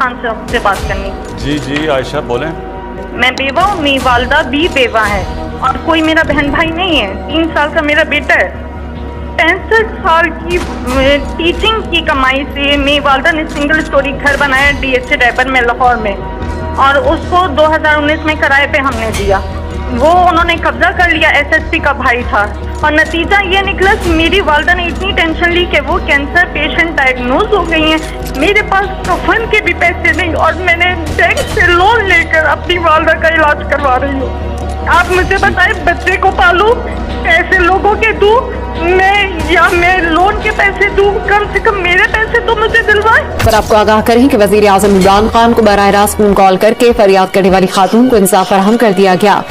खान से आपसे बात करनी। जी जी आयशा बोलें। मैं बेवा हूँ, मेरी वालदा भी बेवा है और कोई मेरा बहन भाई नहीं है। 3 साल का मेरा बेटा है। 65 साल की टीचिंग की कमाई से मेरी वालदा ने सिंगल स्टोरी घर बनाया DHA डैबर में, लाहौर में, और उसको 2019 में किराए पे हमने दिया। वो उन्होंने कब्जा कर लिया, SSP का भाई था, और नतीजा ये निकला कि मेरी वालदा ने इतनी टेंशन ली कि वो कैंसर पेशेंट डायग्नोज हो गई हैं। मेरे पास कफन के भी पैसे नहीं और मैंने बैंक से लोन लेकर अपनी वालदा का इलाज करवा रही हूँ। आप मुझे बताएं, बच्चे को पालूं, ऐसे लोगों के दूं मैं लोन के पैसे दूं? कम से कम मेरे पैसे तो मुझे दिलवाएं। पर आपको आगाह करें कि वजीर आजम इमरान खान को बराह रास्त फोन कॉल करके फरियाद करने वाली खातून को इंसाफ फराहम कर दिया गया।